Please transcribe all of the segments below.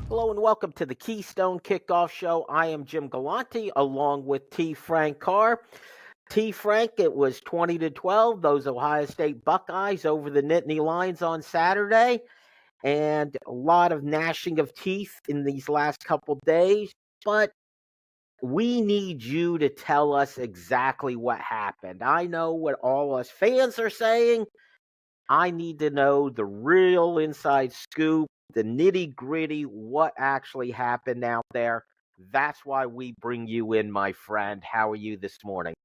Hello and welcome to the Keystone Kickoff Show. I am Jim Galante along with T. Frank Carr. T. Frank, it was 20-12, those Ohio State Buckeyes over the Nittany Lions on Saturday, and a lot of gnashing of teeth in these last couple days, but we need you to tell us exactly what happened. I know what all us fans are saying. I need to know the real inside scoop, the nitty gritty, what actually happened out there. That's why we bring you in, my friend. How are you this morning?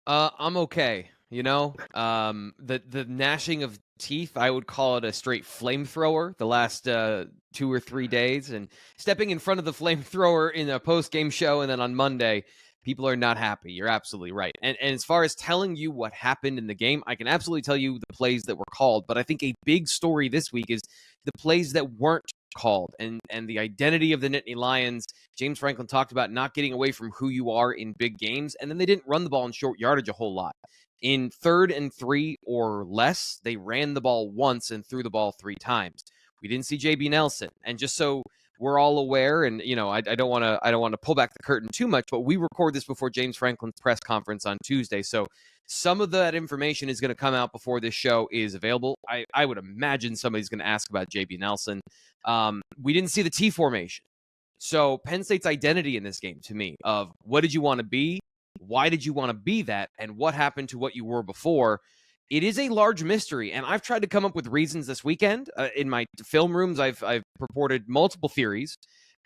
I'm okay. The gnashing of teeth, I would call it a straight flamethrower the last 2 or 3 days. And stepping in front of the flamethrower in a post-game show and then on Monday, people are not happy. You're absolutely right. And as far as telling you what happened in the game, I can absolutely tell you the plays that were called. But I think a big story this week is the plays that weren't called and the identity of the Nittany Lions. James Franklin talked about not getting away from who you are in big games, and then they didn't run the ball in short yardage a whole lot. In 3rd and 3 or less, they ran the ball once and threw the ball 3 times. We didn't see JB Nelson, and just so we're all aware, and I don't want to pull back the curtain too much, but we record this before James Franklin's press conference on Tuesday, so some of that information is going to come out before this show is available. I would imagine somebody's going to ask about JB Nelson. We didn't see the T formation. So Penn State's identity in this game, to me, of what did you want to be, why did you want to be that, and what happened to what you were before, it is a large mystery. And I've tried to come up with reasons this weekend. In my film rooms, I've purported multiple theories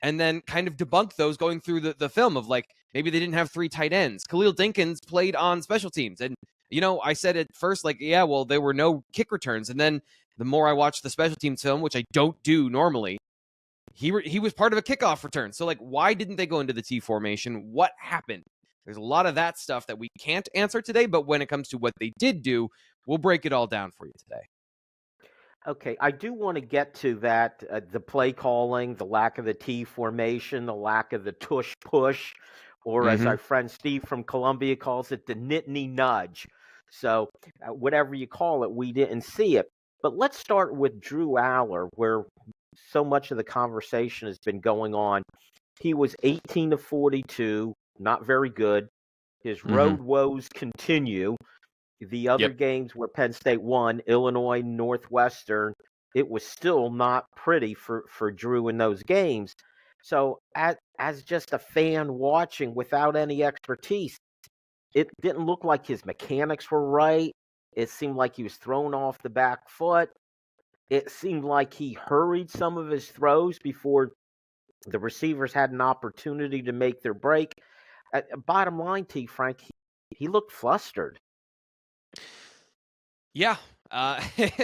and then kind of debunked those going through the film of like, maybe they didn't have 3 tight ends. Khalil Dinkins played on special teams. And, I said at first, like, yeah, well, there were no kick returns. And then the more I watched the special teams film, which I don't do normally, he was part of a kickoff return. So, like, why didn't they go into the T formation? What happened? There's a lot of that stuff that we can't answer today, but when it comes to what they did do, we'll break it all down for you today. Okay, I do want to get to that, the play calling, the lack of the T formation, the lack of the tush push, or as our friend Steve from Columbia calls it, the Nittany nudge. So whatever you call it, we didn't see it. But let's start with Drew Allar, where so much of the conversation has been going on. He was 18 of 42, not very good. His road woes continue. The other games where Penn State won, Illinois, Northwestern, it was still not pretty for Drew in those games. So as just a fan watching without any expertise, it didn't look like his mechanics were right. It seemed like he was thrown off the back foot. It seemed like he hurried some of his throws before the receivers had an opportunity to make their break. Bottom line, T. Frank, he looked flustered. Yeah.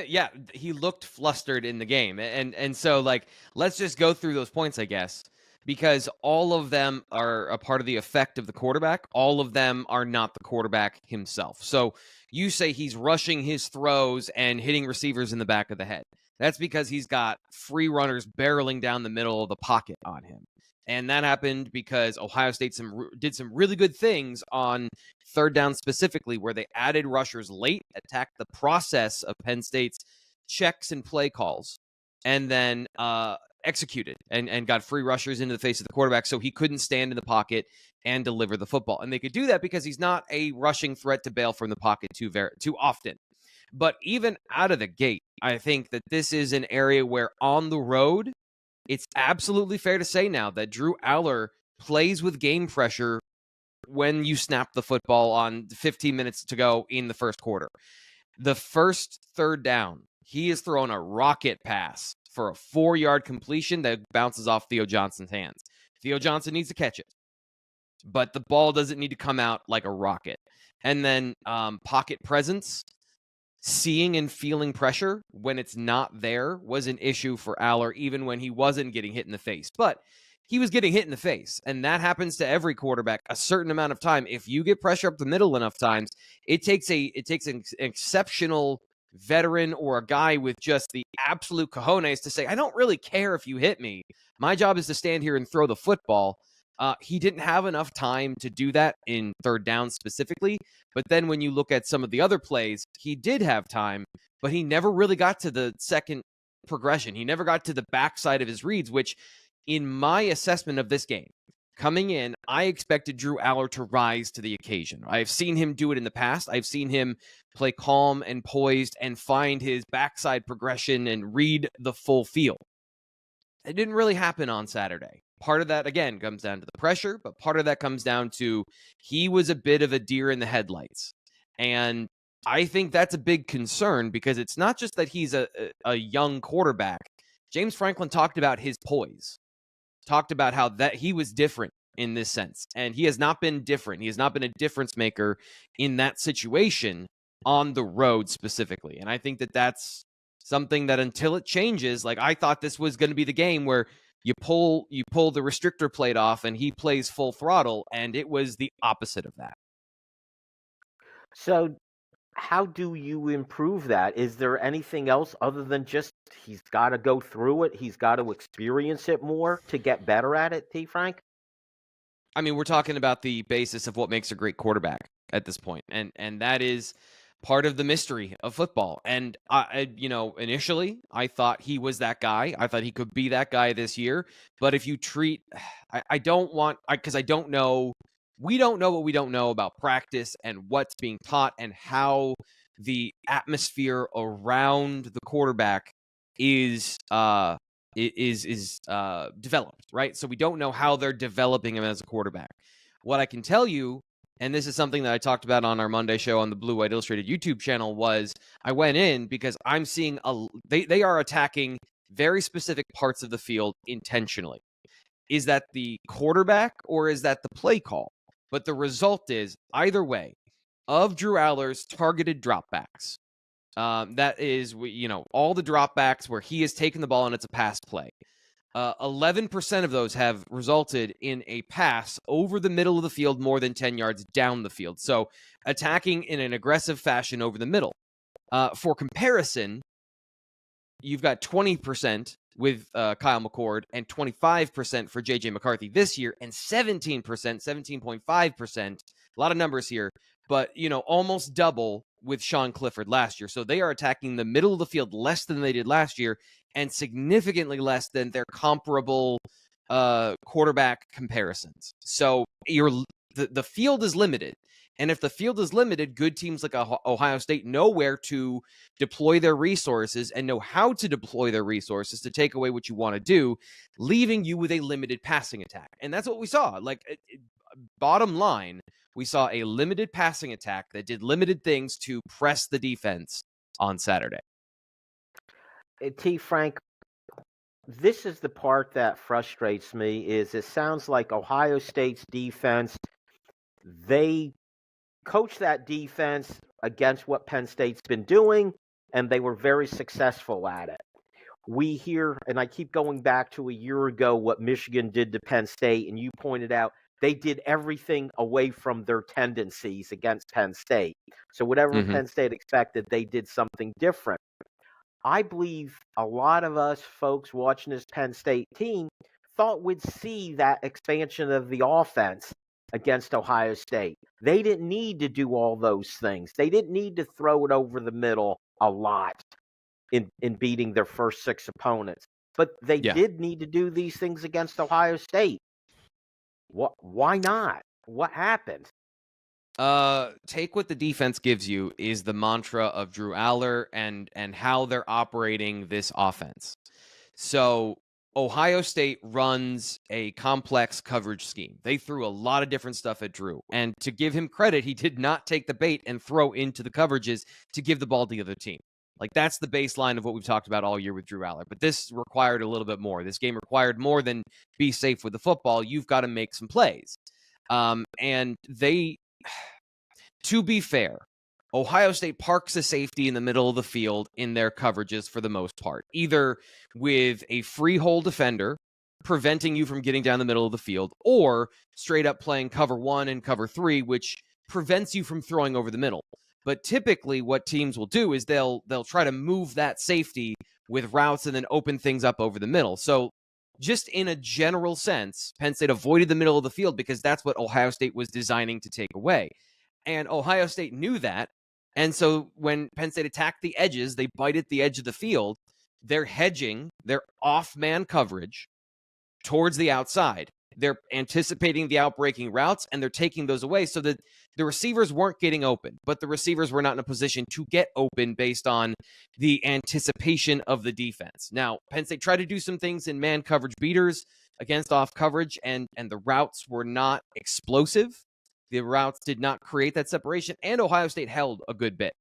Yeah, he looked flustered in the game. And so, like, let's just go through those points, I guess, because all of them are a part of the effect of the quarterback. All of them are not the quarterback himself. So you say he's rushing his throws and hitting receivers in the back of the head. That's because he's got free runners barreling down the middle of the pocket on him. And that happened because Ohio State did some really good things on 3rd down specifically, where they added rushers late, attacked the process of Penn State's checks and play calls, and then executed and got free rushers into the face of the quarterback so he couldn't stand in the pocket and deliver the football. And they could do that because he's not a rushing threat to bail from the pocket too often. But even out of the gate, I think that this is an area where on the road, it's absolutely fair to say now that Drew Allar plays with game pressure when you snap the football on 15 minutes to go in the first quarter. The first 3rd down, he is throwing a rocket pass for a 4-yard completion that bounces off Theo Johnson's hands. Theo Johnson needs to catch it, but the ball doesn't need to come out like a rocket. And then pocket presence, seeing and feeling pressure when it's not there was an issue for Allar, even when he wasn't getting hit in the face. But he was getting hit in the face, and that happens to every quarterback a certain amount of time. If you get pressure up the middle enough times, it takes an exceptional veteran or a guy with just the absolute cojones to say, I don't really care if you hit me. My job is to stand here and throw the football. He didn't have enough time to do that in 3rd down specifically. But then when you look at some of the other plays, he did have time, but he never really got to the second progression. He never got to the backside of his reads, which in my assessment of this game, coming in, I expected Drew Allar to rise to the occasion. I've seen him do it in the past. I've seen him play calm and poised and find his backside progression and read the full field. It didn't really happen on Saturday. Part of that, again, comes down to the pressure, but part of that comes down to he was a bit of a deer in the headlights. And I think that's a big concern because it's not just that he's a young quarterback. James Franklin talked about his poise, talked about how that he was different in this sense. And he has not been different. He has not been a difference maker in that situation on the road specifically. And I think that that's something that until it changes, like I thought this was going to be the game where you pull the restrictor plate off and he plays full throttle, and it was the opposite of that. So how do you improve that? Is there anything else other than just he's got to go through it, he's got to experience it more to get better at it, T. Frank? I mean, we're talking about the basis of what makes a great quarterback at this point, and that is part of the mystery of football. And I initially I thought he was that guy. I thought he could be that guy this year. But if you treat, I don't want, because I don't know. We don't know what we don't know about practice and what's being taught and how the atmosphere around the quarterback is developed, right? So we don't know how they're developing him as a quarterback. What I can tell you, and this is something that I talked about on our Monday show on the Blue White Illustrated YouTube channel, was I went in because I'm seeing they are attacking very specific parts of the field intentionally. Is that the quarterback or is that the play call? But the result is, either way, of Drew Allar's targeted dropbacks, that is, all the dropbacks where he has taken the ball and it's a pass play. 11% of those have resulted in a pass over the middle of the field more than 10 yards down the field. So attacking in an aggressive fashion over the middle. For comparison, you've got 20% with Kyle McCord and 25% for J.J. McCarthy this year and 17%, 17.5%. A lot of numbers here, but, almost double with Sean Clifford last year. So they are attacking the middle of the field less than they did last year and significantly less than their comparable quarterback comparisons. So the field is limited. And if the field is limited, good teams like Ohio State know where to deploy their resources and know how to deploy their resources to take away what you want to do, leaving you with a limited passing attack. And that's what we saw. Bottom line, we saw a limited passing attack that did limited things to press the defense on Saturday. T. Frank, this is the part that frustrates me, is it sounds like Ohio State's defense, they coach that defense against what Penn State's been doing, and they were very successful at it. We hear, and I keep going back to a year ago, what Michigan did to Penn State, and you pointed out they did everything away from their tendencies against Penn State. So whatever Penn State expected, they did something different. I believe a lot of us folks watching this Penn State team thought we'd see that expansion of the offense against Ohio State. They didn't need to do all those things. They didn't need to throw it over the middle a lot in beating their first 6 opponents. But they did need to do these things against Ohio State. Why not? What happened? Take what the defense gives you is the mantra of Drew Allar and how they're operating this offense. So Ohio State runs a complex coverage scheme. They threw a lot of different stuff at Drew. And to give him credit, he did not take the bait and throw into the coverages to give the ball to the other team. That's the baseline of what we've talked about all year with Drew Allar. But this required a little bit more. This game required more than be safe with the football. You've got to make some plays. And to be fair, Ohio State parks a safety in the middle of the field in their coverages for the most part, either with a free hole defender preventing you from getting down the middle of the field, or straight up playing cover 1 and cover 3, which prevents you from throwing over the middle. But typically what teams will do is they'll try to move that safety with routes and then open things up over the middle. So just in a general sense, Penn State avoided the middle of the field because that's what Ohio State was designing to take away. And Ohio State knew that. And so when Penn State attacked the edges, they bite at the edge of the field. they're hedging their off-man coverage towards the outside. They're anticipating the outbreaking routes, and they're taking those away so that the receivers weren't getting open, but the receivers were not in a position to get open based on the anticipation of the defense. Now, Penn State tried to do some things in man coverage beaters against off coverage, and the routes were not explosive. The routes did not create that separation, and Ohio State held a good bit.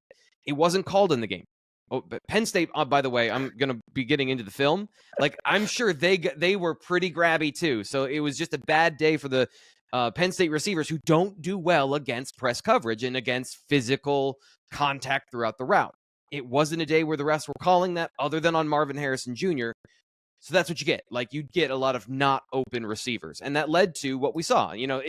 It wasn't called in the game. Oh, but Penn State, by the way, I'm going to be getting into the film. Like, I'm sure they were pretty grabby too. So it was just a bad day for the Penn State receivers who don't do well against press coverage and against physical contact throughout the route. It wasn't a day where the refs were calling that, other than on Marvin Harrison Jr. So that's what you get. Like, you get a lot of not open receivers. And that led to what we saw. You know,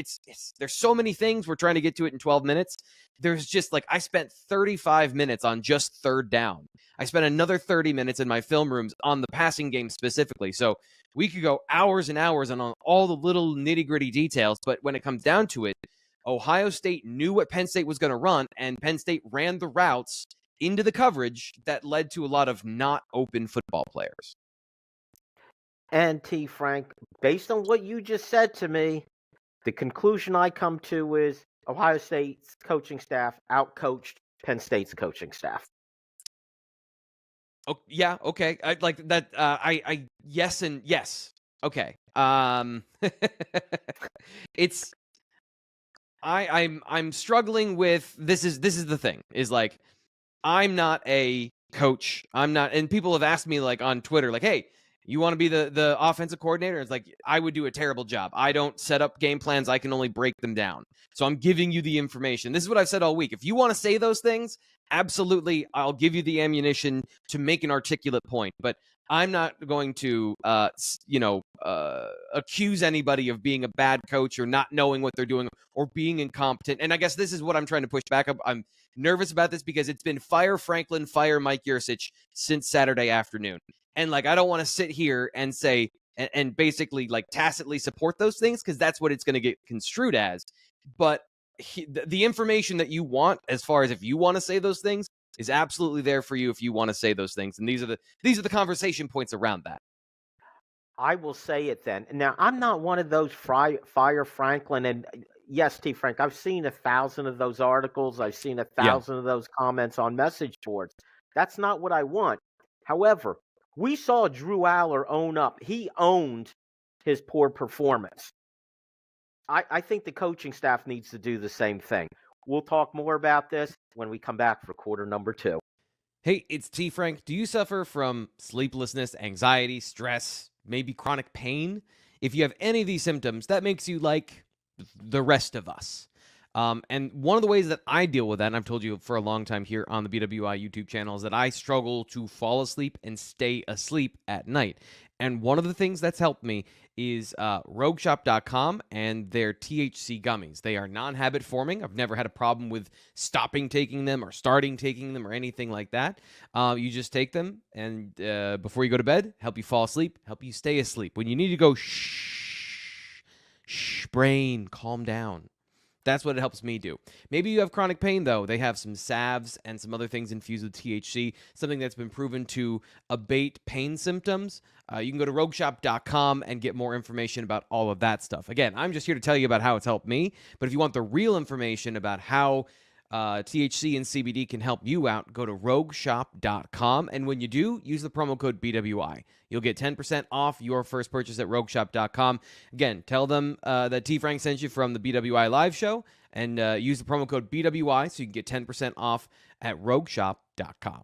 there's so many things. We're trying to get to it in 12 minutes. There's just, like, I spent 35 minutes on just third down. I spent another 30 minutes in my film rooms on the passing game specifically. So we could go hours and hours on all the little nitty-gritty details. But when it comes down to it, Ohio State knew what Penn State was going to run, and Penn State ran the routes into the coverage that led to a lot of not open football players. And T. Frank, based on what you just said to me, the conclusion I come to is Ohio State's coaching staff outcoached Penn State's coaching staff. Oh, yeah, okay. I like that. I yes and yes. Okay. It's I'm struggling with this is the thing is like I'm not a coach. I'm not, and people have asked me like on Twitter, like, hey, you want to be the offensive coordinator? It's like, I would do a terrible job. I don't set up game plans. I can only break them down. So I'm giving you the information. This is what I've said all week. If you want to say those things, absolutely, I'll give you the ammunition to make an articulate point. But I'm not going to, accuse anybody of being a bad coach or not knowing what they're doing or being incompetent. And I guess this is what I'm trying to push back up. I'm nervous about this because it's been fire Franklin, fire Mike Yurcich since Saturday afternoon. And like, I don't want to sit here and say, and basically like tacitly support those things, because that's what it's going to get construed as. But the information that you want, as far as if you want to say those things, is absolutely there for you if you want to say those things. And these are the conversation points around that. I will say it then. Now, I'm not one of those fire Franklin. And yes, T. Frank, I've seen 1,000 of those articles. I've seen 1,000 of those comments on message boards. That's not what I want. However, we saw Drew Allar own up. He owned his poor performance. I think the coaching staff needs to do the same thing. We'll talk more about this when we come back for quarter number 2. Hey, it's T. Frank. Do you suffer from sleeplessness, anxiety, stress, maybe chronic pain? If you have any of these symptoms, that makes you like the rest of us. And one of the ways that I deal with that, and I've told you for a long time here on the BWI YouTube channel, is that I struggle to fall asleep and stay asleep at night. And one of the things that's helped me is rogueshop.com and their THC gummies. They are non-habit forming. I've never had a problem with stopping taking them or starting taking them or anything like that. You just take them, and before you go to bed, help you fall asleep, help you stay asleep. When you need to go, shh, brain, calm down. That's what it helps me do. Maybe you have chronic pain, though. They have some salves and some other things infused with THC, something that's been proven to abate pain symptoms. You can go to rogueshop.com and get more information about all of that stuff. Again, I'm just here to tell you about how it's helped me, but if you want the real information about how THC and CBD can help you out, go to rogueshop.com, and when you do, use the promo code BWI. You'll get 10% off your first purchase at rogueshop.com. Again, tell them that T. Frank sent you from the BWI Live Show, and use the promo code BWI so you can get 10% off at rogueshop.com.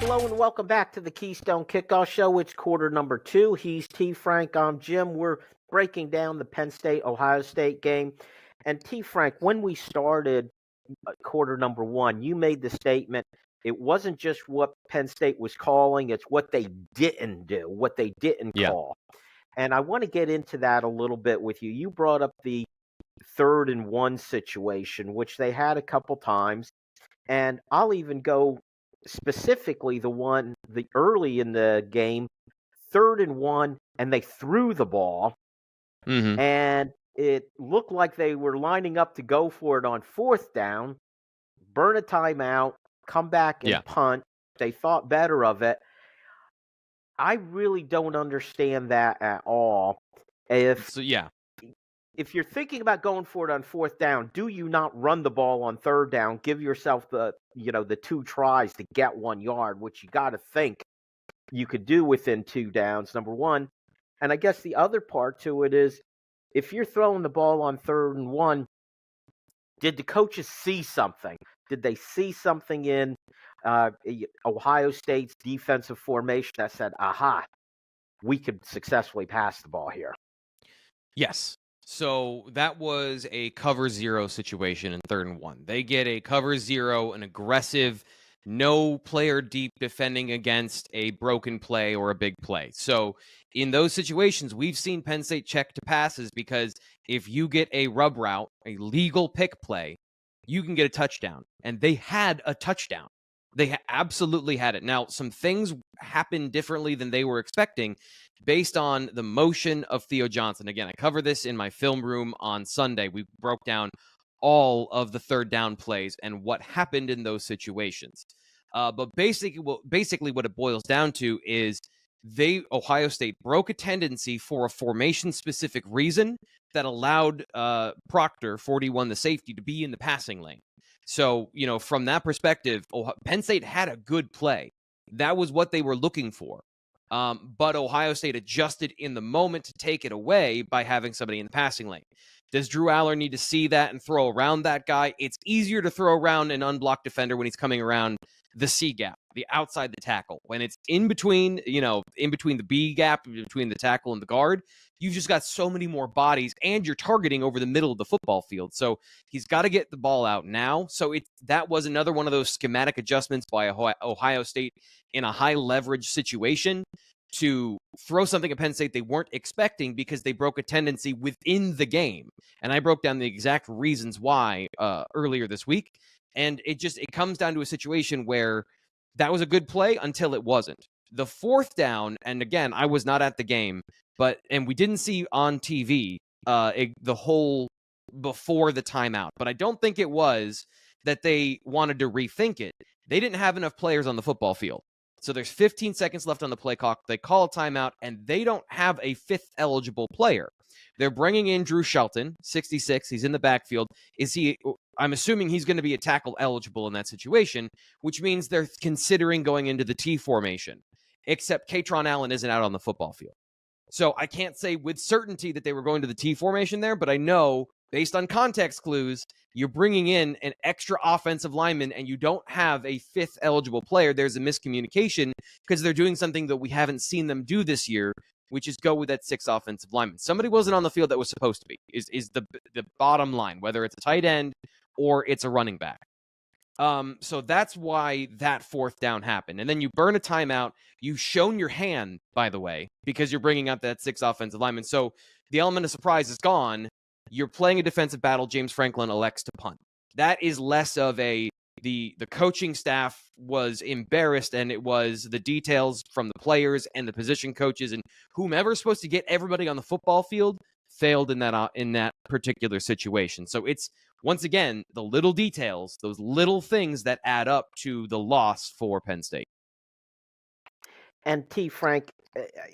Hello and welcome back to the Keystone Kickoff Show. It's quarter number 2. He's T. Frank. I'm Jim. We're breaking down the Penn State-Ohio State game. And T. Frank, when we started quarter number 1, you made the statement, it wasn't just what Penn State was calling, it's what they didn't do, what they didn't call. And I want to get into that a little bit with you. You brought up the 3rd and 1 situation, which they had a couple times. And I'll even go specifically the early in the game, 3rd and 1, and they threw the ball. And it looked like they were lining up to go for it on 4th down, burn a timeout, come back and punt. They thought better of it. I really don't understand that at all. If you're thinking about going for it on fourth down, do you not run the ball on third down? Give yourself the 2 tries to get 1 yard, which you got to think you could do within 2 downs, number one. And I guess the other part to it is, if you're throwing the ball on 3rd and 1, did the coaches see something? Did they see something in Ohio State's defensive formation that said, aha, we could successfully pass the ball here? Yes. So that was a cover 0 situation in 3rd and 1. They get a cover 0, an aggressive, no player deep defending against a broken play or a big play. So in those situations, we've seen Penn State check to passes, because if you get a rub route, a legal pick play, you can get a touchdown. And they had a touchdown. They absolutely had it. Now, some things happened differently than they were expecting based on the motion of Theo Johnson. Again, I cover this in my film room on Sunday. We broke down all of the 3rd down plays and what happened in those situations. But basically what it boils down to is Ohio State broke a tendency for a formation-specific reason that allowed Proctor, 41, the safety, to be in the passing lane. So, from that perspective, Penn State had a good play. That was what they were looking for. But Ohio State adjusted in the moment to take it away by having somebody in the passing lane. Does Drew Allar need to see that and throw around that guy? It's easier to throw around an unblocked defender when he's coming around the C gap, the outside the tackle. When it's in between the B gap, between the tackle and the guard, you've just got so many more bodies, and you're targeting over the middle of the football field. So he's got to get the ball out now. So that was another one of those schematic adjustments by Ohio State in a high leverage situation to throw something at Penn State they weren't expecting, because they broke a tendency within the game. And I broke down the exact reasons why earlier this week. And it comes down to a situation where that was a good play until it wasn't. The 4th down, and again, I was not at the game, and we didn't see on TV the whole before the timeout. But I don't think it was that they wanted to rethink it. They didn't have enough players on the football field. So there's 15 seconds left on the play clock. They call a timeout, and they don't have a 5th eligible player. They're bringing in Drew Shelton, 66. He's in the backfield. I'm assuming he's going to be a tackle eligible in that situation, which means they're considering going into the T formation, except Katron Allen isn't out on the football field. So I can't say with certainty that they were going to the T formation there, but I know based on context clues, you're bringing in an extra offensive lineman and you don't have a 5th eligible player. There's a miscommunication because they're doing something that we haven't seen them do this year, which is go with that 6 offensive lineman. Somebody wasn't on the field that was supposed to be, is the bottom line, whether it's a tight end or it's a running back. So that's why that 4th down happened. And then you burn a timeout. You've shown your hand, by the way, because you're bringing out that 6 offensive lineman. So the element of surprise is gone. You're playing a defensive battle. James Franklin elects to punt. That is less of the coaching staff was embarrassed, and it was the details from the players and the position coaches and whomever's supposed to get everybody on the football field failed in that particular situation. So it's, once again, the little details, those little things that add up to the loss for Penn State. And T. Frank,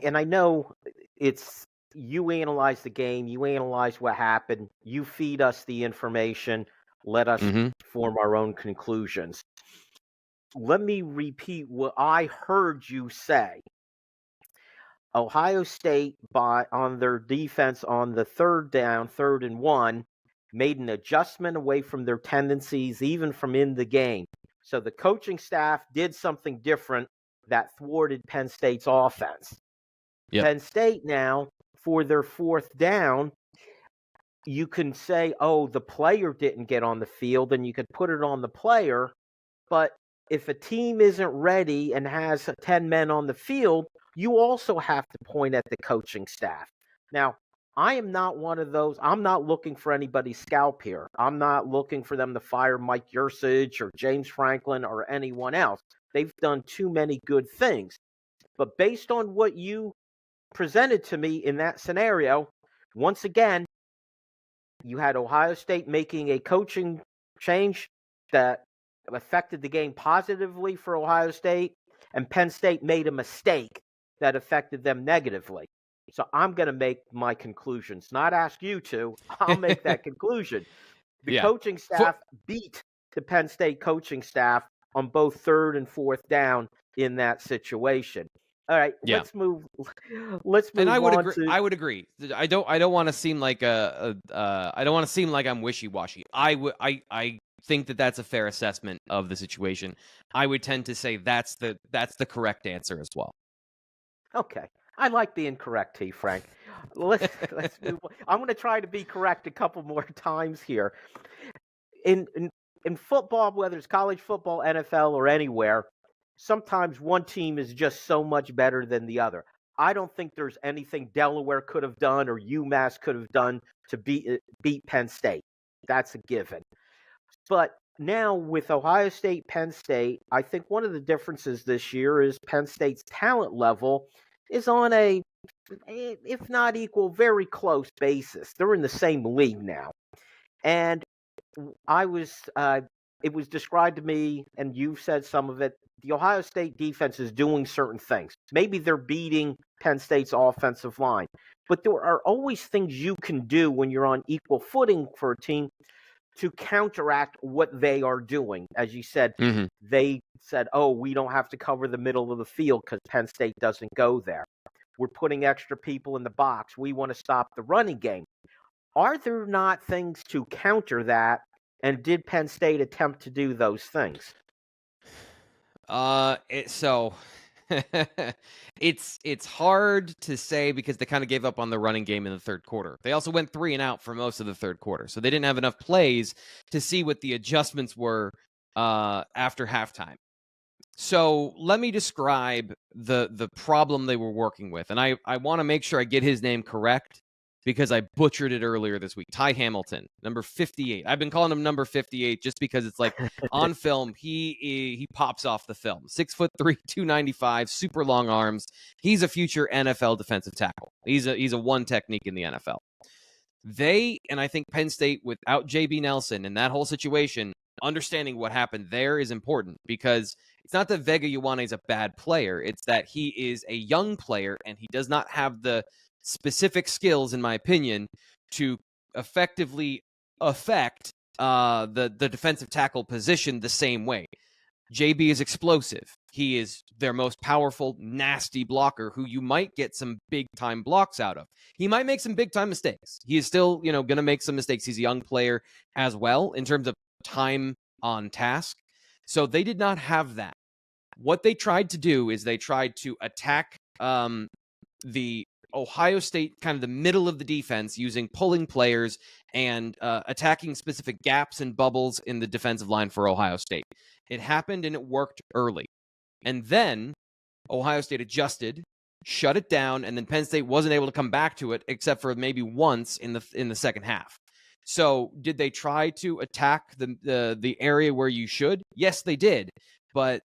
and I know it's, you analyze the game, you analyze what happened, you feed us the information, let us form our own conclusions. Let me repeat what I heard you say. Ohio State, on their defense on the 3rd down, 3rd and 1, made an adjustment away from their tendencies, even from in the game. So the coaching staff did something different that thwarted Penn State's offense. Yep. Penn State now, for their 4th down, you can say, oh, the player didn't get on the field, and you could put it on the player. But if a team isn't ready and has 10 men on the field, you also have to point at the coaching staff. Now, I am not one of those. I'm not looking for anybody's scalp here. I'm not looking for them to fire Mike Yursich or James Franklin or anyone else. They've done too many good things. But based on what you presented to me in that scenario, once again, you had Ohio State making a coaching change that affected the game positively for Ohio State, and Penn State made a mistake that affected them negatively. So I'm going to make my conclusions, not ask you to. I'll make that conclusion. The Yeah. coaching staff beat the Penn State coaching staff on both third and fourth down in that situation. All right, Yeah. let's move. Let's move And I would on agree. to. I would agree. I don't want to seem like I don't want to seem like I'm wishy-washy. I think that that's a fair assessment of the situation. I would tend to say that's the correct answer as well. Okay, I like being correct, T. Frank. Let's move on. I'm going to try to be correct a couple more times here. In football, whether it's college football, NFL, or anywhere, sometimes one team is just so much better than the other. I don't think there's anything Delaware could have done or UMass could have done to beat Penn State. That's a given. But now with Ohio State, Penn State, I think one of the differences this year is Penn State's talent level is on a, if not equal, very close basis. They're in the same league now. And it was described to me, and you've said some of it, the Ohio State defense is doing certain things. Maybe they're beating Penn State's offensive line, but there are always things you can do when you're on equal footing for a team to counteract what they are doing. As you said, they said, oh, we don't have to cover the middle of the field because Penn State doesn't go there. We're putting extra people in the box. We want to stop the running game. Are there not things to counter that? And did Penn State attempt to do those things? It's hard to say because they kind of gave up on the running game in the third quarter. They also went 3 and out for most of the third quarter, so they didn't have enough plays to see what the adjustments were after halftime. So let me describe the problem they were working with, and I want to make sure I get his name correct because I butchered it earlier this week. Ty Hamilton, number 58. I've been calling him number 58 just because it's like on film, he pops off the film. 6'3", 295, super long arms. He's a future NFL defensive tackle. He's a one technique in the NFL. And I think Penn State, without JB Nelson and that whole situation, understanding what happened there is important because it's not that Vega Ioane is a bad player. It's that he is a young player and he does not have the specific skills, in my opinion, to effectively affect the defensive tackle position the same way. JB is explosive. He is their most powerful, nasty blocker who you might get some big-time blocks out of. He might make some big-time mistakes. He is still, going to make some mistakes. He's a young player as well in terms of time on task. So they did not have that. What they tried to do is they tried to attack the Ohio State, kind of the middle of the defense, using pulling players and attacking specific gaps and bubbles in the defensive line for Ohio State. It happened and it worked early. And then Ohio State adjusted, shut it down, and then Penn State wasn't able to come back to it except for maybe once in the second half. So did they try to attack the area where you should? Yes, they did. But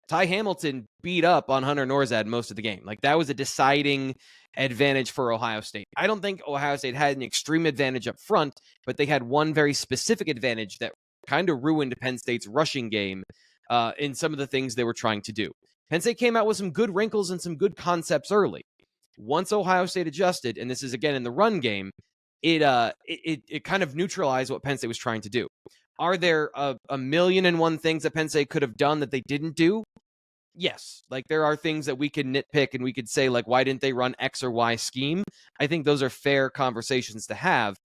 Ty Hamilton beat up on Hunter Norzad most of the game. Like, that was a deciding advantage for Ohio State. I don't think Ohio State had an extreme advantage up front, but they had one very specific advantage that kind of ruined Penn State's rushing game in some of the things they were trying to do. Penn State came out with some good wrinkles and some good concepts early. Once Ohio State adjusted, and this is again in the run game, it kind of neutralized what Penn State was trying to do. Are there a million and one things that Penn State could have done that they didn't do? Yes. Like, there are things that we could nitpick and we could say, like, why didn't they run X or Y scheme? I think those are fair conversations to have,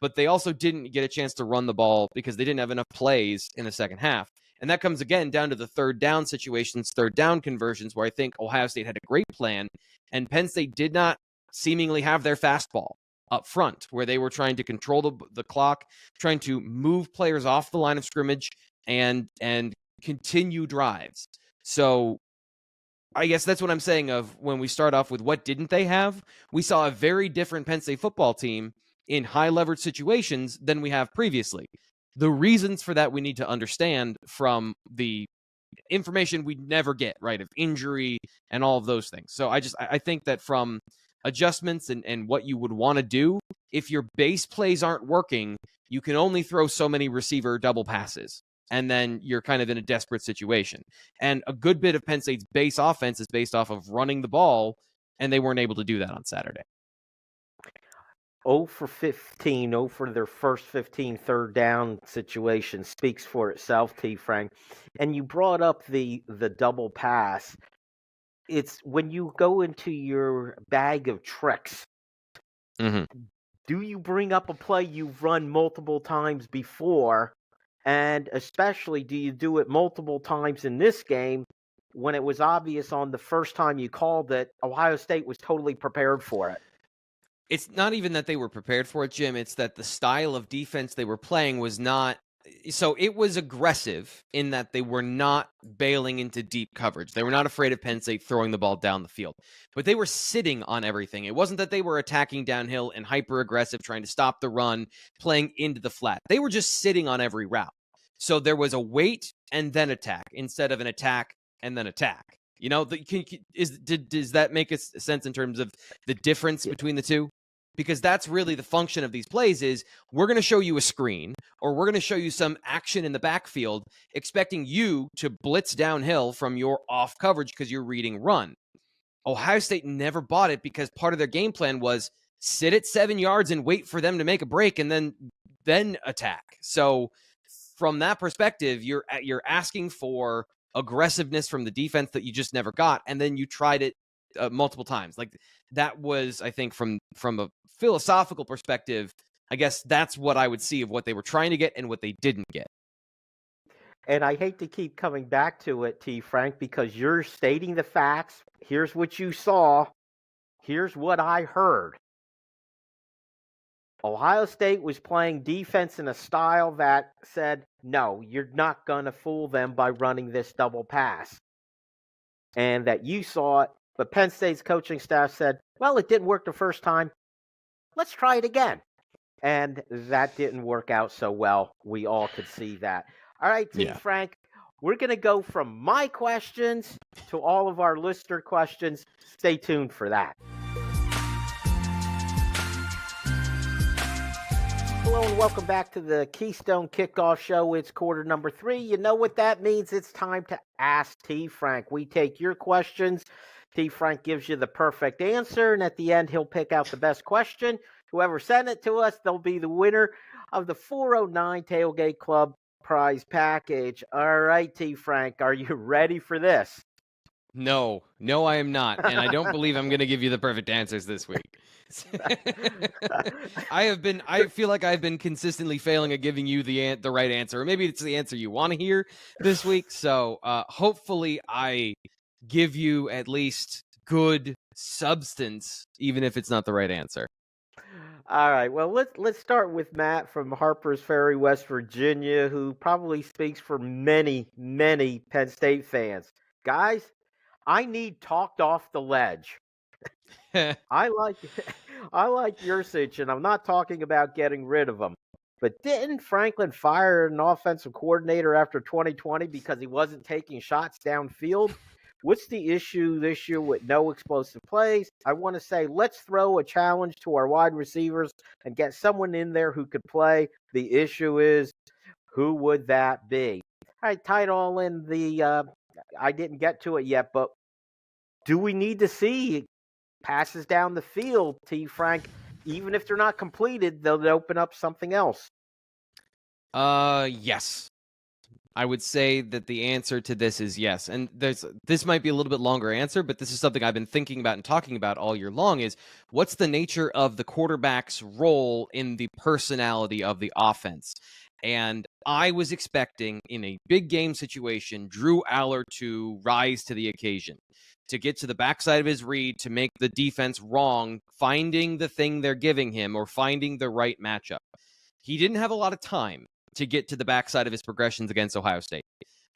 but they also didn't get a chance to run the ball because they didn't have enough plays in the second half. And that comes, again, down to the third down situations, third down conversions, where I think Ohio State had a great plan, and Penn State did not seemingly have their fastball up front, where they were trying to control the clock, trying to move players off the line of scrimmage and continue drives. So I guess that's what I'm saying of when we start off with what didn't they have? We saw a very different Penn State football team in high leverage situations than we have previously. The reasons for that we need to understand from the information we never get, right, of injury and all of those things. So I think that from adjustments and what you would want to do, if your base plays aren't working, you can only throw so many receiver double passes. and then you're kind of in a desperate situation. And a good bit of Penn State's base offense is based off of running the ball, and they weren't able to do that on Saturday. 0 for 15, 0 for their first 15 third down situation speaks for itself, T. Frank. And you brought up the double pass. It's when you go into your bag of tricks, do you bring up a play you've run multiple times before? And especially, do you do it multiple times in this game when it was obvious on the first time you called it, Ohio State was totally prepared for it? It's not even that they were prepared for it, Jim. It's that the style of defense they were playing was not. So it was aggressive in that they were not bailing into deep coverage. They were not afraid of Penn State throwing the ball down the field. But they were sitting on everything. It wasn't that they were attacking downhill and hyper-aggressive, trying to stop the run, playing into the flat. They were just sitting on every route. So there was a wait and then attack instead of an attack and then attack. You know, does that make a sense in terms of the difference between the two? Because that's really the function of these plays is we're going to show you a screen or we're going to show you some action in the backfield, expecting you to blitz downhill from your off coverage because you're reading run. Ohio State never bought it because part of their game plan was sit at 7 yards and wait for them to make a break and then attack. So from that perspective, you're asking for aggressiveness from the defense that you just never got, and then you tried it multiple times. Like that was, I think, from a philosophical perspective, I guess that's what I would see of what they were trying to get and what they didn't get. And I hate to keep coming back to it, T. Frank, because you're stating the facts. Here's what you saw. Here's what I heard. Ohio State was playing defense in a style that said, no, you're not going to fool them by running this double pass. And that you saw it, but Penn State's coaching staff said, well, it didn't work the first time. Let's try it again. And that didn't work out so well. We all could see that. All right, T. Frank, we're going to go from my questions to all of our listener questions. Stay tuned for that. Hello and welcome back to the Keystone Kickoff Show. It's quarter number 3. You know what that means. It's time to Ask T. Frank. We take your questions. T. Frank gives you the perfect answer, and at the end, he'll pick out the best question. Whoever sent it to us, they'll be the winner of the 409 Tailgate Club prize package. All right, T. Frank, are you ready for this? No, I am not, and I don't believe I'm going to give you the perfect answers this week. I feel like I've been consistently failing at giving you the right answer, or maybe it's the answer you want to hear this week. So hopefully I give you at least good substance, even if it's not the right answer. All right. Well, let's start with Matt from Harpers Ferry, West Virginia, who probably speaks for many Penn State fans. Guys, I need talked off the ledge. I like Yursich, and I'm not talking about getting rid of him. But didn't Franklin fire an offensive coordinator after 2020 because he wasn't taking shots downfield? What's the issue this year with no explosive plays? I want to say let's throw a challenge to our wide receivers and get someone in there who could play. The issue is, who would that be? All right, tie it all in the I didn't get to it yet, but do we need to see passes down the field, T. Frank? Even if they're not completed, they'll open up something else. Yes. I would say that the answer to this is yes. And this might be a little bit longer answer, but this is something I've been thinking about and talking about all year long is what's the nature of the quarterback's role in the personality of the offense? And I was expecting in a big game situation, Drew Allar to rise to the occasion, to get to the backside of his read, to make the defense wrong, finding the thing they're giving him or finding the right matchup. He didn't have a lot of time to get to the backside of his progressions against Ohio State,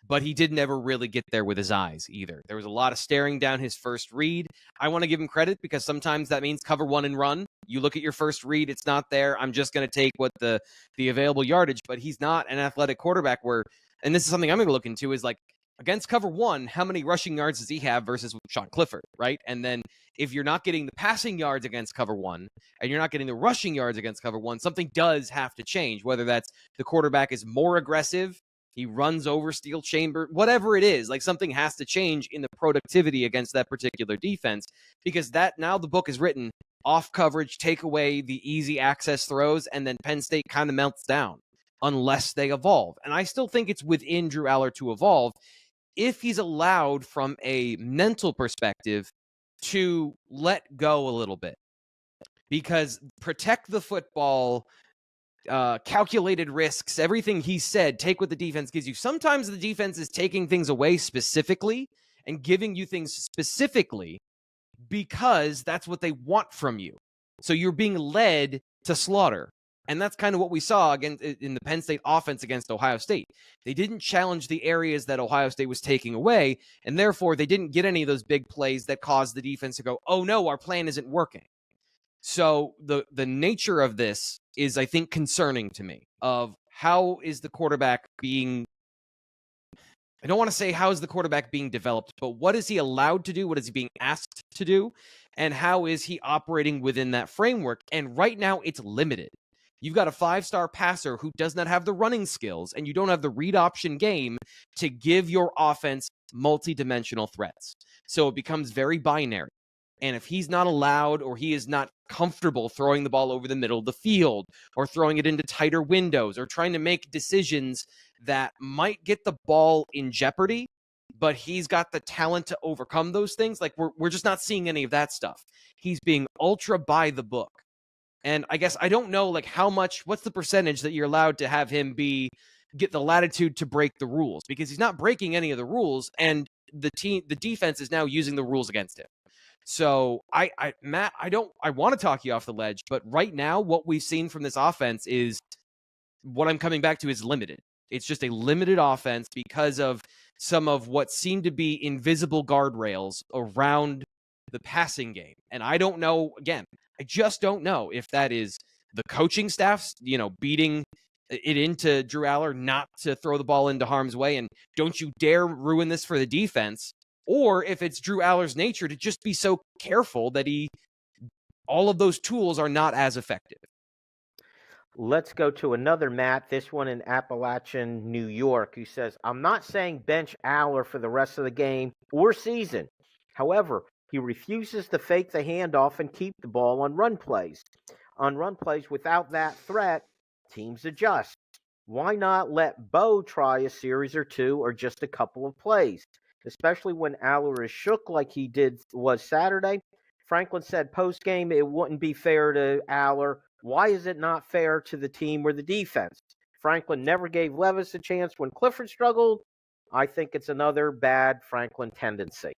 but he did never really get there with his eyes either. There was a lot of staring down his first read. I want to give him credit because sometimes that means cover one and run. You look at your first read, it's not there. I'm just going to take what the available yardage, but he's not an athletic quarterback where, and this is something I'm going to look into, is like against cover one, how many rushing yards does he have versus Sean Clifford, right? And then if you're not getting the passing yards against cover one and you're not getting the rushing yards against cover one, something does have to change, whether that's the quarterback is more aggressive, he runs over steel chamber, whatever it is, like something has to change in the productivity against that particular defense, because that now the book is written off coverage, take away the easy access throws, and then Penn State kind of melts down unless they evolve. And I still think it's within Drew Allar to evolve if he's allowed from a mental perspective to let go a little bit, because protect the football, calculated risks, everything he said, take what the defense gives you. Sometimes the defense is taking things away specifically and giving you things specifically because that's what they want from you. So you're being led to slaughter. And that's kind of what we saw again in the Penn State offense against Ohio State. They didn't challenge the areas that Ohio State was taking away, and therefore they didn't get any of those big plays that caused the defense to go, oh no, our plan isn't working. So the nature of this is, I think, concerning to me, of how is the quarterback being, I don't want to say how is the quarterback being developed, but what is he allowed to do? What is he being asked to do? And how is he operating within that framework? And right now it's limited. You've got a 5-star passer who does not have the running skills, and you don't have the read option game to give your offense multi-dimensional threats. So it becomes very binary. And if he's not allowed, or he is not comfortable throwing the ball over the middle of the field, or throwing it into tighter windows, or trying to make decisions that might get the ball in jeopardy, but he's got the talent to overcome those things, like we're just not seeing any of that stuff. He's being ultra by the book. And I guess I don't know, like, how much, what's the percentage that you're allowed to have him get the latitude to break the rules, because he's not breaking any of the rules, and the defense is now using the rules against him. So Matt, I want to talk you off the ledge, but right now what we've seen from this offense is, what I'm coming back to, is limited. It's just a limited offense because of some of what seem to be invisible guardrails around the passing game. And I don't know, again, I just don't know if that is the coaching staff's, beating it into Drew Allar not to throw the ball into harm's way, and don't you dare ruin this for the defense, or if it's Drew Allar's nature to just be so careful that all of those tools are not as effective. Let's go to another Matt, this one in Appalachian, New York, who says, I'm not saying bench Allar for the rest of the game or season. However, he refuses to fake the handoff and keep the ball on run plays. On run plays without that threat, teams adjust. Why not let Bo try a series or two, or just a couple of plays? Especially when Allar is shook like he was Saturday. Franklin said post-game it wouldn't be fair to Allar. Why is it not fair to the team or the defense? Franklin never gave Levis a chance when Clifford struggled. I think it's another bad Franklin tendency.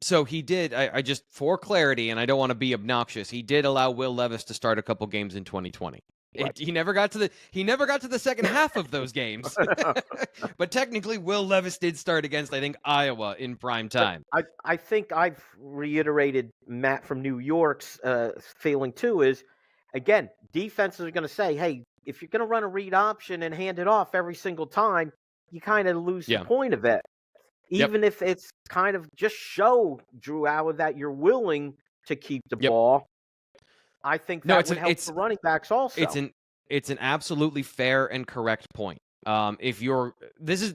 So he did, I just, for clarity, and I don't want to be obnoxious, he did allow Will Levis to start a couple games in 2020. Right. He never got to the second half of those games. But technically, Will Levis did start against, I think, Iowa in prime time. I think I've reiterated Matt from New York's feeling too, is, again, defenses are going to say, hey, if you're going to run a read option and hand it off every single time, you kind of lose the point of it. Even if it's kind of just show Drew Allar that you're willing to keep the ball. I think that would help the running backs also. It's an absolutely fair and correct point. If you're this is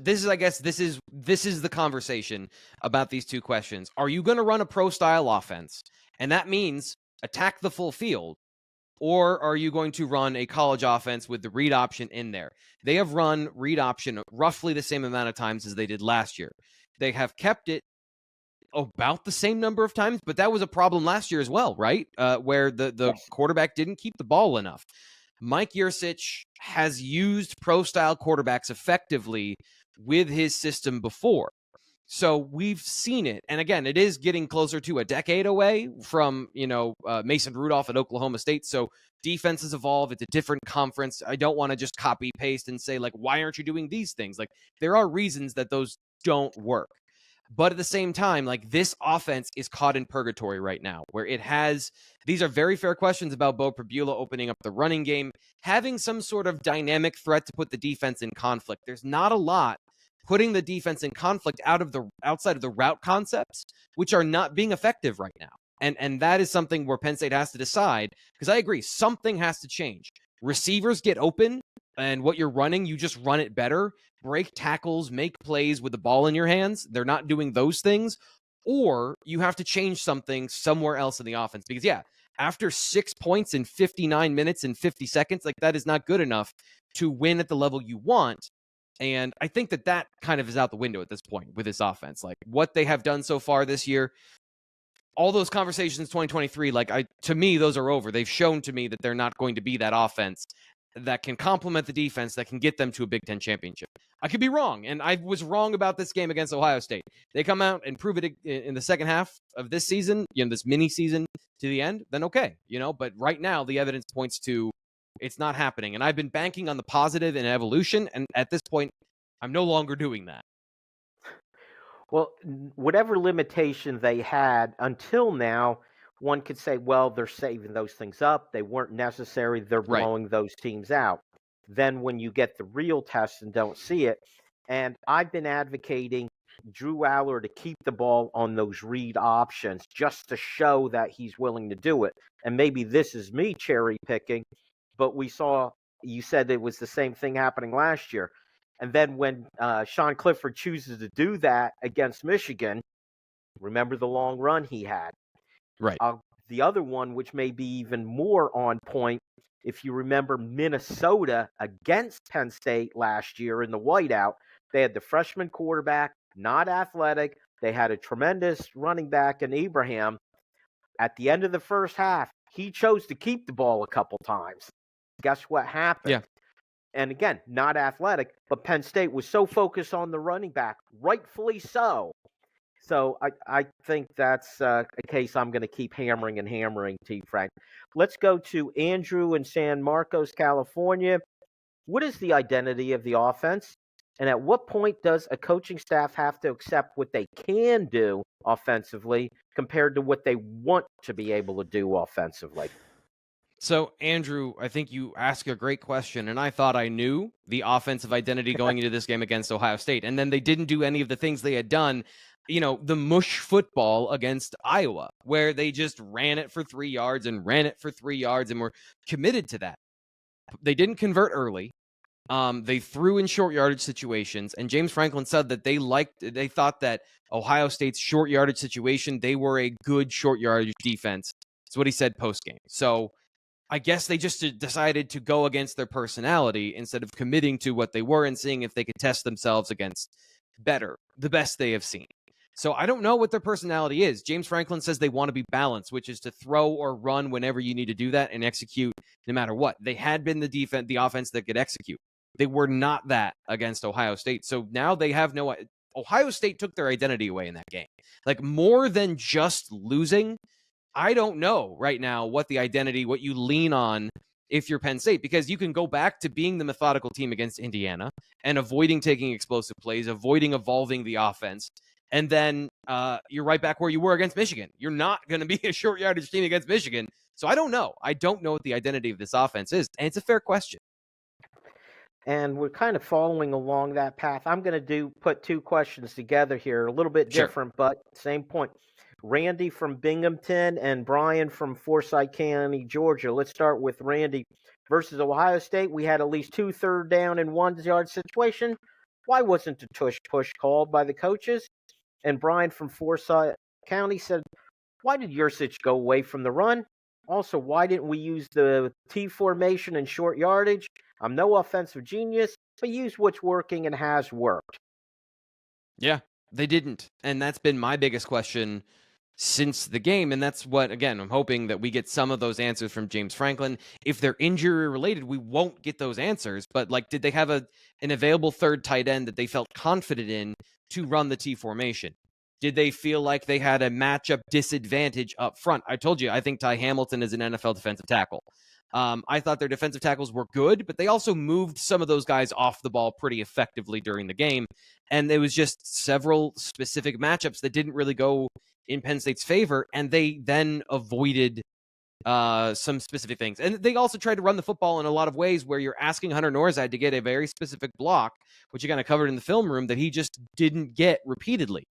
the conversation about these two questions. Are you going to run a pro style offense, and that means attack the full field, or are you going to run a college offense with the read option in there? They have run read option roughly the same amount of times as they did last year. They have kept it about the same number of times, but that was a problem last year as well, right? Where the quarterback didn't keep the ball enough. Mike Yurcich has used pro-style quarterbacks effectively with his system before. So we've seen it. And again, it is getting closer to a decade away from, Mason Rudolph at Oklahoma State. So defenses evolve. It's a different conference. I don't want to just copy paste and say, like, why aren't you doing these things? Like, there are reasons that those don't work. But at the same time, like, this offense is caught in purgatory right now, where these are very fair questions about Bo Pribula opening up the running game, having some sort of dynamic threat to put the defense in conflict. There's not a lot putting the defense in conflict outside of the route concepts, which are not being effective right now. And that is something where Penn State has to decide, because I agree, something has to change. Receivers get open, and what you're running, you just run it better, break tackles, make plays with the ball in your hands. They're not doing those things. Or you have to change something somewhere else in the offense. Because, yeah, after 6 points in 59 minutes and 50 seconds, like, that is not good enough to win at the level you want. And I think that kind of is out the window at this point with this offense. Like, what they have done so far this year, all those conversations 2023, like, to me, those are over. They've shown to me that they're not going to be that offense that can complement the defense, that can get them to a Big Ten championship. I could be wrong, and I was wrong about this game against Ohio State. They come out and prove it in the second half of this season, this mini season to the end, then okay, but right now the evidence points to it's not happening. And I've been banking on the positive and evolution, and at this point, I'm no longer doing that. Well, whatever limitation they had until now, one could say, well, they're saving those things up. They weren't necessary. They're blowing those teams out. Then when you get the real test and don't see it, and I've been advocating Drew Allar to keep the ball on those read options just to show that he's willing to do it. And maybe this is me cherry picking, but we saw, you said it was the same thing happening last year. And then when Sean Clifford chooses to do that against Michigan, remember the long run he had. Right. The other one, which may be even more on point, if you remember Minnesota against Penn State last year in the whiteout, they had the freshman quarterback, not athletic. They had a tremendous running back in Abraham. At the end of the first half, he chose to keep the ball a couple times. Guess what happened? Yeah. And again, not athletic, but Penn State was so focused on the running back, rightfully so. So I think that's a case I'm going to keep hammering, T. Frank. Let's go to Andrew in San Marcos, California. What is the identity of the offense? And at what point does a coaching staff have to accept what they can do offensively compared to what they want to be able to do offensively? So, Andrew, I think you ask a great question, and I thought I knew the offensive identity going into this game against Ohio State, and then they didn't do any of the things they had done, the mush football against Iowa, where they just ran it for 3 yards and ran it for 3 yards and were committed to that. They didn't convert early. They threw in short yardage situations, and James Franklin said that they thought that Ohio State's short yardage situation, they were a good short yardage defense. That's what he said post game. So I guess they just decided to go against their personality instead of committing to what they were and seeing if they could test themselves against the best they have seen. So I don't know what their personality is. James Franklin says they want to be balanced, which is to throw or run whenever you need to do that and execute no matter what. They had been the offense that could execute. They were not that against Ohio State. So now they have Ohio State took their identity away in that game. Like, more than just losing, I don't know right now what you lean on if you're Penn State, because you can go back to being the methodical team against Indiana and avoiding taking explosive plays, avoiding evolving the offense. And then you're right back where you were against Michigan. You're not going to be a short yardage team against Michigan. So I don't know. I don't know what the identity of this offense is. And it's a fair question. And we're kind of following along that path. I'm going to put two questions together here, a little bit different, but same point. Randy from Binghamton and Brian from Forsyth County, Georgia. Let's start with Randy. Versus Ohio State, we had at least 2 third down and 1 yard situation. Why wasn't the tush push called by the coaches? And Brian from Forsyth County said, why did Yursich go away from the run? Also, why didn't we use the T formation and short yardage? I'm no offensive genius, but use what's working and has worked. Yeah, they didn't. And that's been my biggest question since the game. And that's what, again, I'm hoping that we get some of those answers from James Franklin. If they're injury related, we won't get those answers. But, did they have an available third tight end that they felt confident in to run the T formation? Did they feel like they had a matchup disadvantage up front? I told you, I think Ty Hamilton is an NFL defensive tackle. I thought their defensive tackles were good, but they also moved some of those guys off the ball pretty effectively during the game. And there was just several specific matchups that didn't really go in Penn State's favor, and they then avoided some specific things. And they also tried to run the football in a lot of ways where you're asking Hunter Norzad to get a very specific block, which you kind of covered in the film room, that he just didn't get repeatedly.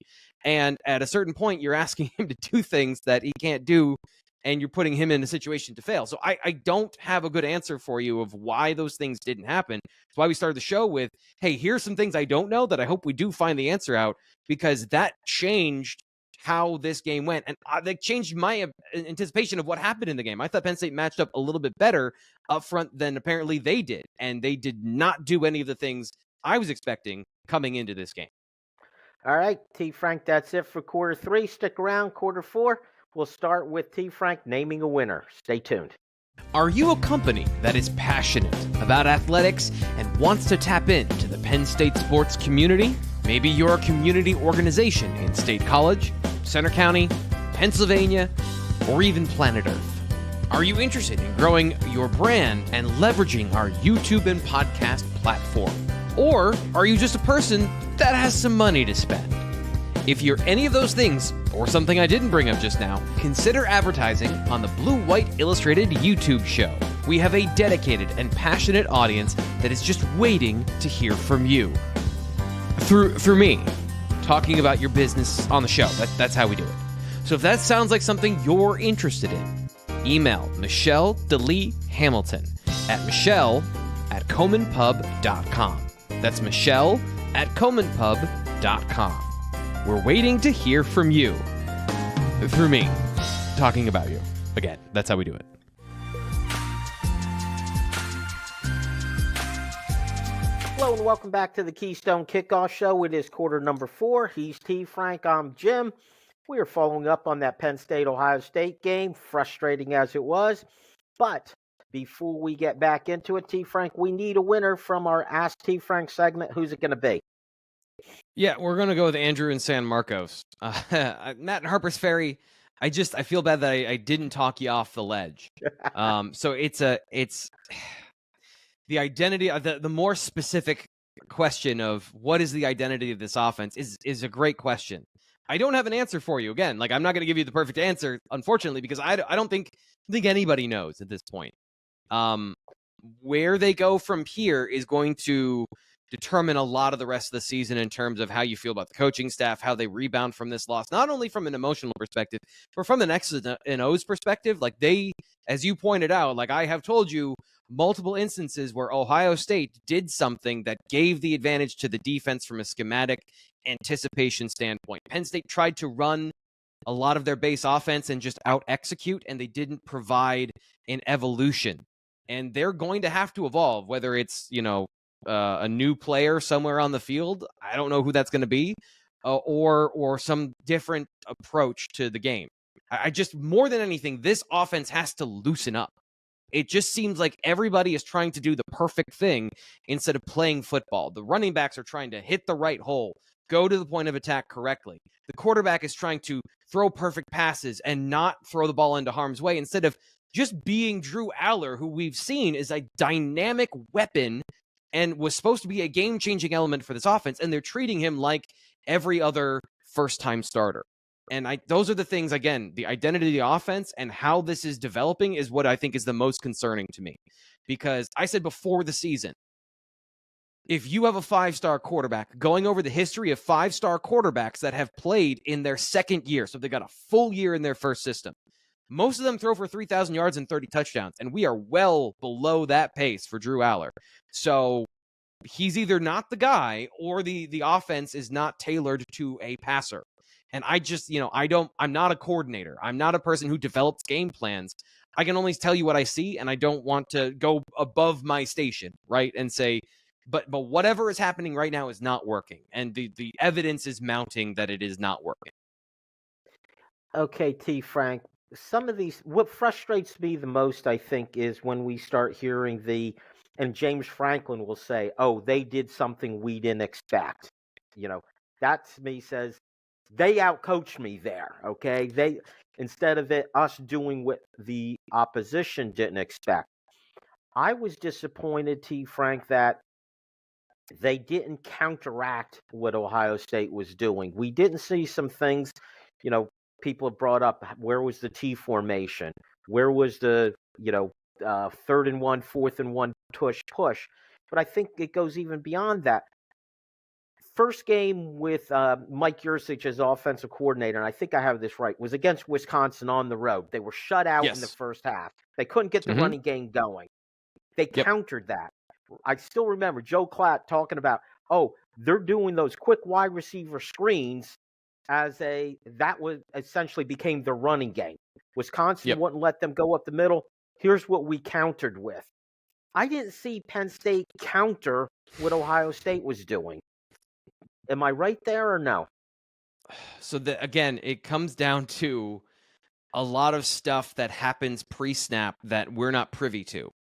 And at a certain point, you're asking him to do things that he can't do and you're putting him in a situation to fail. So I don't have a good answer for you of why those things didn't happen. That's why we started the show with, hey, here's some things I don't know that I hope we do find the answer out, because that changed how this game went. And that changed my anticipation of what happened in the game. I thought Penn State matched up a little bit better up front than apparently they did. And they did not do any of the things I was expecting coming into this game. All right, T. Frank, that's it for quarter 3. Stick around. Quarter 4, we'll start with T. Frank naming a winner. Stay tuned. Are you a company that is passionate about athletics and wants to tap into the Penn State sports community? Maybe you're a community organization in State College, Center County, Pennsylvania, or even planet Earth. Are you interested in growing your brand and leveraging our YouTube and podcast platform? Or are you just a person that has some money to spend? If you're any of those things, or something I didn't bring up just now, consider advertising on the Blue White Illustrated YouTube show. We have a dedicated and passionate audience that is just waiting to hear from you. Through me, talking about your business on the show. That's how we do it. So if that sounds like something you're interested in, email Michelle DeLee Hamilton at michelle@comanpub.com. That's michelle@comanpub.com. We're waiting to hear from you. Through me, talking about you. Again, that's how we do it. Hello and welcome back to the Keystone Kickoff Show. It is quarter number 4. He's T. Frank. I'm Jim. We are following up on that Penn State-Ohio State game, frustrating as it was. But before we get back into it, T. Frank, we need a winner from our Ask T. Frank segment. Who's it going to be? Yeah, we're going to go with Andrew in San Marcos. Matt and Harper's Ferry, I feel bad that I didn't talk you off the ledge. So it's the identity, the more specific question of what is the identity of this offense is a great question. I don't have an answer for you. Again, like, I'm not going to give you the perfect answer, unfortunately, because I don't think anybody knows at this point. Where they go from here is going to determine a lot of the rest of the season in terms of how you feel about the coaching staff, how they rebound from this loss, not only from an emotional perspective, but from an X's and O's perspective. Like, they, as you pointed out, like I have told you, multiple instances where Ohio State did something that gave the advantage to the defense from a schematic anticipation standpoint. Penn State tried to run a lot of their base offense and just out-execute, and they didn't provide an evolution. And they're going to have to evolve, whether it's, a new player somewhere on the field. I don't know who that's going to be, or some different approach to the game. I just, more than anything, this offense has to loosen up. It just seems like everybody is trying to do the perfect thing instead of playing football. The running backs are trying to hit the right hole, go to the point of attack correctly. The quarterback is trying to throw perfect passes and not throw the ball into harm's way instead of just being Drew Allar, who we've seen is a dynamic weapon and was supposed to be a game-changing element for this offense, and they're treating him like every other first-time starter. And those are the things, again, the identity of the offense and how this is developing is what I think is the most concerning to me. Because I said before the season, if you have a 5-star quarterback, going over the history of 5-star quarterbacks that have played in their second year, so they got a full year in their first system, most of them throw for 3,000 yards and 30 touchdowns, and we are well below that pace for Drew Allar. So he's either not the guy or the offense is not tailored to a passer. And I just, I'm not a coordinator. I'm not a person who develops game plans. I can only tell you what I see, and I don't want to go above my station, right? And say, but whatever is happening right now is not working. And the evidence is mounting that it is not working. Okay, T. Frank. Some of these, what frustrates me the most, I think, is when we start hearing and James Franklin will say, oh, they did something we didn't expect. That to me says they outcoached me there, okay? They, instead of us doing what the opposition didn't expect. I was disappointed, T. Frank, that they didn't counteract what Ohio State was doing. We didn't see some things, people have brought up. Where was the T formation? Where was the, 3rd and 1, 4th and 1 push? But I think it goes even beyond that. first game with Mike Yurcich as offensive coordinator, and I think I have this right, was against Wisconsin on the road. They were shut out in the Yes. first half. They couldn't get the running game going. They Yep. countered that. I still remember Joe Klatt talking about, oh, they're doing those quick wide receiver screens that was essentially became the running game. Wisconsin Yep. wouldn't let them go up the middle. Here's what we countered with. I didn't see Penn State counter what Ohio State was doing. Am I right there or no? So again, it comes down to a lot of stuff that happens pre-snap that we're not privy to.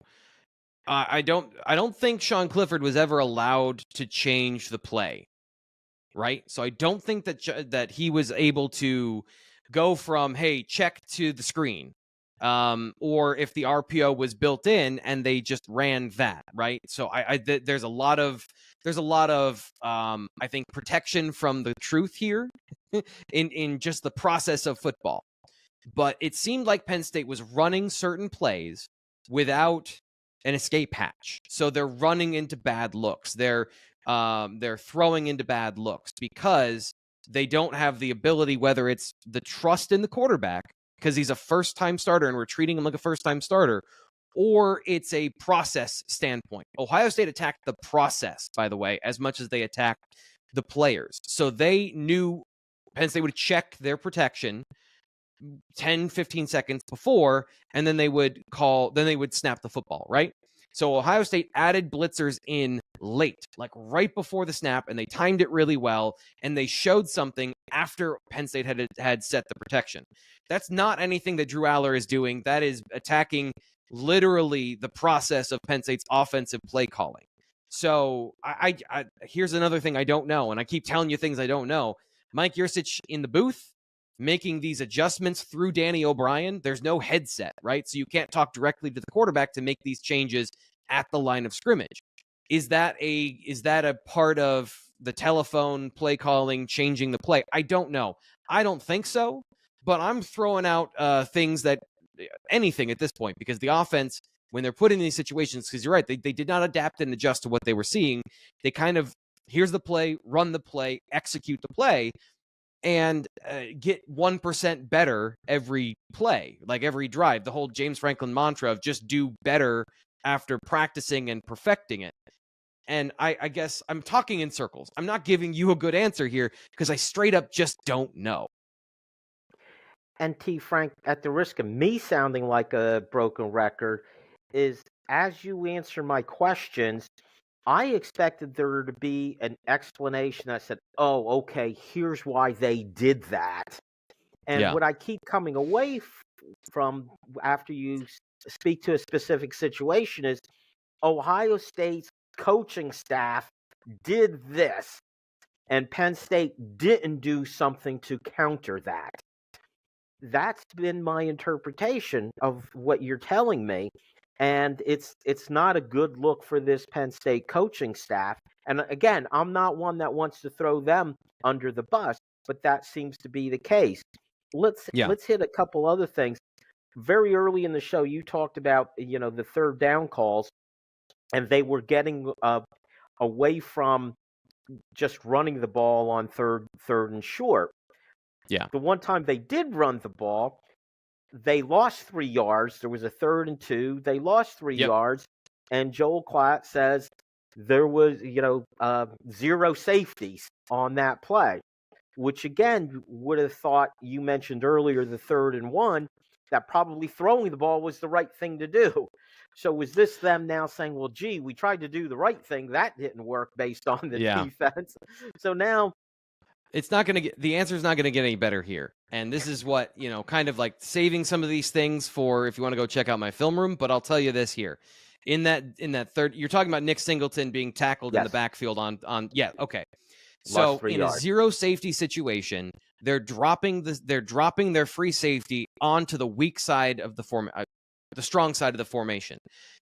I don't think Sean Clifford was ever allowed to change the play, right? So I don't think that he was able to go from, hey, check to the screen, or if the RPO was built in and they just ran that, right? So there's a lot of I think protection from the truth here in just the process of football. But it seemed like Penn State was running certain plays without an escape hatch. So they're running into bad looks. They're throwing into bad looks because they don't have the ability, whether it's the trust in the quarterback, because he's a first-time starter and we're treating him like a first-time starter, or it's a process standpoint. Ohio State attacked the process, by the way, as much as they attacked the players. So they knew Penn State would check their protection 10, 15 seconds before, and then they would snap the football, right? So Ohio State added blitzers in late, like right before the snap, and they timed it really well, and they showed something after Penn State had set the protection. That's not anything that Drew Allar is doing. That is attacking literally the process of Penn State's offensive play calling. So I here's another thing I don't know, and I keep telling you things I don't know. Mike Yurcich in the booth, making these adjustments through Danny O'Brien. There's no headset, right? So you can't talk directly to the quarterback to make these changes at the line of scrimmage. Is that a part of the telephone play calling, changing the play? I don't know. I don't think so, but I'm throwing out things that anything at this point, because the offense, when they're put in these situations, because you're right, they did not adapt and adjust to what they were seeing. They kind of, here's the play, run the play, execute the play, and get 1% better every play, like every drive. The whole James Franklin mantra of just do better after practicing and perfecting it. And I guess I'm talking in circles. I'm not giving you a good answer here because I straight up just don't know. And T. Frank, at the risk of me sounding like a broken record, is as you answer my questions, I expected there to be an explanation that said, oh, okay, here's why they did that. And what I keep coming away from after you speak to a specific situation is Ohio State's coaching staff did this, and Penn State didn't do something to counter that. That's been my interpretation of what you're telling me. And it's not a good look for this Penn State coaching staff. And again, I'm not one that wants to throw them under the bus, but that seems to be the case. Let's hit a couple other things. Very early in the show, you talked about the third down calls, and they were getting away from just running the ball on third and short. Yeah. The one time they did run the ball, they lost 3 yards. There was a 3rd and 2. They lost 3 yards, and Joel Klatt says there was, 0 safeties on that play, which again would have thought, you mentioned earlier the 3rd and 1, that probably throwing the ball was the right thing to do. So was this them now saying, well, gee, we tried to do the right thing, that didn't work based on the defense. So now it's not going to get, the answer is not going to get any better here. And this is what, kind of like saving some of these things for if you want to go check out my film room. But I'll tell you this here. In that third, you're talking about Nick Singleton being tackled in the backfield okay. So in a 0 safety situation, they're dropping their free safety onto the weak side of the strong side of the formation.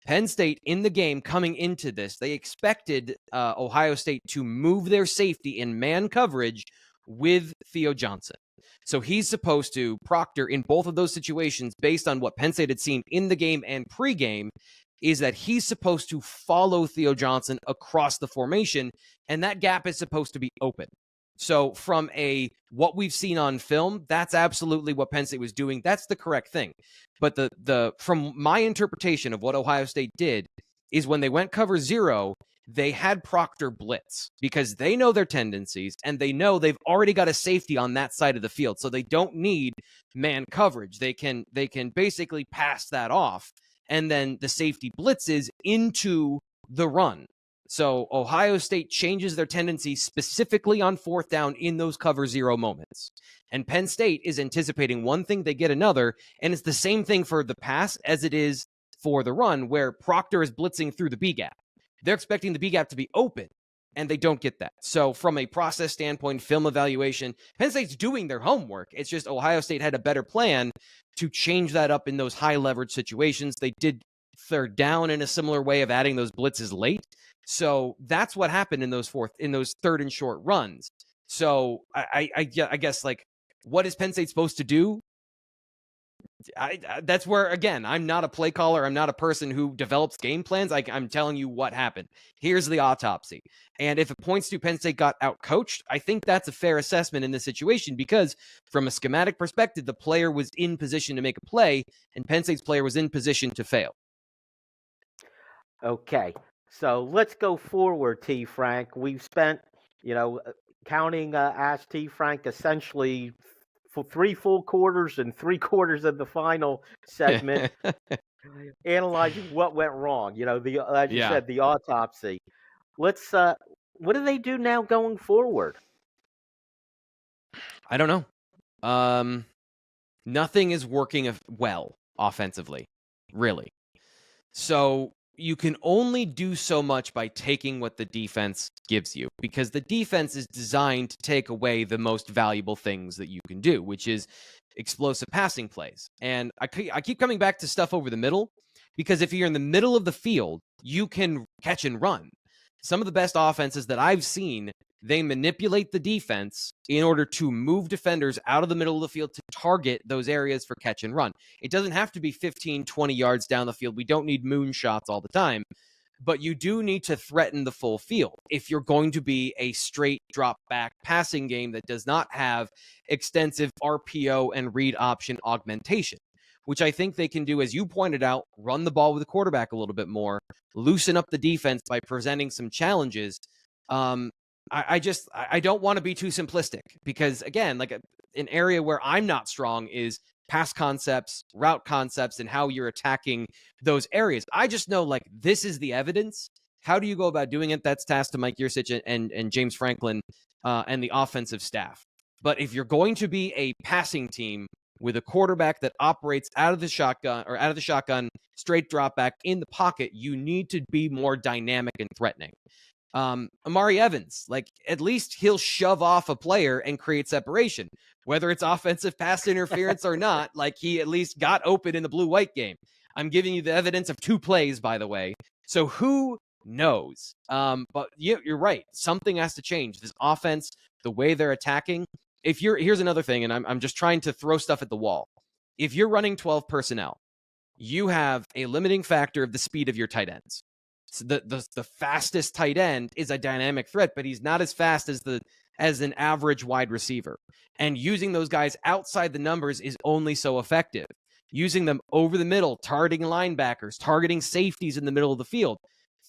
Penn State in the game coming into this, they expected Ohio State to move their safety in man coverage with Theo Johnson. So he's supposed to proctor in both of those situations based on what Penn State had seen in the game and pregame. is that he's supposed to follow Theo Johnson across the formation, and that gap is supposed to be open. So from what we've seen on film, that's absolutely what Penn State was doing. That's the correct thing. But the from my interpretation of what Ohio State did is when they went cover zero, they had Proctor blitz because they know their tendencies and they know they've already got a safety on that side of the field. So they don't need man coverage. They can basically pass that off, and then the safety blitzes into the run. So Ohio State changes their tendency specifically on fourth down in those cover zero moments. And Penn State is anticipating one thing, they get another, and it's the same thing for the pass as it is for the run, where Proctor is blitzing through the B gap. They're expecting the B gap to be open, and they don't get that. So from a process standpoint, film evaluation, Penn State's doing their homework. It's just Ohio State had a better plan to change that up in those high leverage situations. They did third down in a similar way of adding those blitzes late. So that's what happened in those third and short runs. So I guess, like, what is Penn State supposed to do? That's where, again, I'm not a play caller. I'm not a person who develops game plans. I'm telling you what happened. Here's the autopsy. And if it points to Penn State got out-coached, I think that's a fair assessment in this situation, because from a schematic perspective, the player was in position to make a play, and Penn State's player was in position to fail. Okay. So let's go forward, T. Frank. We've spent, counting Ask T. Frank, essentially for 3 full quarters and 3 quarters of the final segment, analyzing what went wrong. As you said, the autopsy. Let's. What do they do now going forward? I don't know. Nothing is working well offensively, really. So you can only do so much by taking what the defense gives you, because the defense is designed to take away the most valuable things that you can do, which is explosive passing plays. And I keep coming back to stuff over the middle, because if you're in the middle of the field, you can catch and run. Some of the best offenses that I've seen, they manipulate the defense in order to move defenders out of the middle of the field to target those areas for catch and run. It doesn't have to be 15, 20 yards down the field. We don't need moonshots all the time, but you do need to threaten the full field if you're going to be a straight drop back passing game that does not have extensive RPO and read option augmentation, which I think they can do, as you pointed out, run the ball with the quarterback a little bit more, loosen up the defense by presenting some challenges. I don't want to be too simplistic, because, again, like an area where I'm not strong is pass concepts, route concepts, and how you're attacking those areas. I just know, like, this is the evidence. How do you go about doing it? That's tasked to Mike Yurcich and James Franklin and the offensive staff. But if you're going to be a passing team with a quarterback that operates out of the shotgun, straight drop back in the pocket, you need to be more dynamic and threatening. Amari Evans, like, at least he'll shove off a player and create separation, whether it's offensive pass interference or not. Like, he at least got open in the blue-white game. I'm giving you the evidence of 2 plays, by the way. So who knows? But you're right. Something has to change. This offense, the way they're attacking. Here's another thing, and I'm just trying to throw stuff at the wall. If you're running 12 personnel, you have a limiting factor of the speed of your tight ends. So the fastest tight end is a dynamic threat, but he's not as fast as an average wide receiver. And using those guys outside the numbers is only so effective. Using them over the middle, targeting linebackers, targeting safeties in the middle of the field,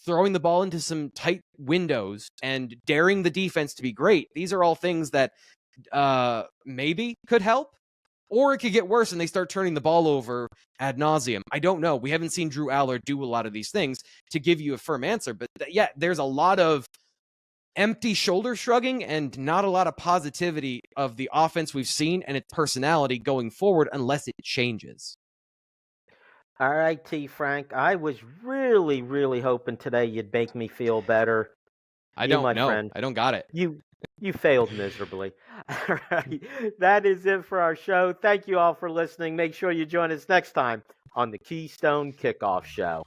throwing the ball into some tight windows, and daring the defense to be great. These are all things that maybe could help. Or it could get worse and they start turning the ball over ad nauseum. I don't know. We haven't seen Drew Allar do a lot of these things to give you a firm answer. But yeah, there's a lot of empty shoulder shrugging and not a lot of positivity of the offense we've seen and its personality going forward unless it changes. All right, T. Frank. I was really, really hoping today you'd make me feel better. I don't know. Friend. I don't got it. You failed miserably. All right. That is it for our show. Thank you all for listening. Make sure you join us next time on the Keystone Kickoff Show.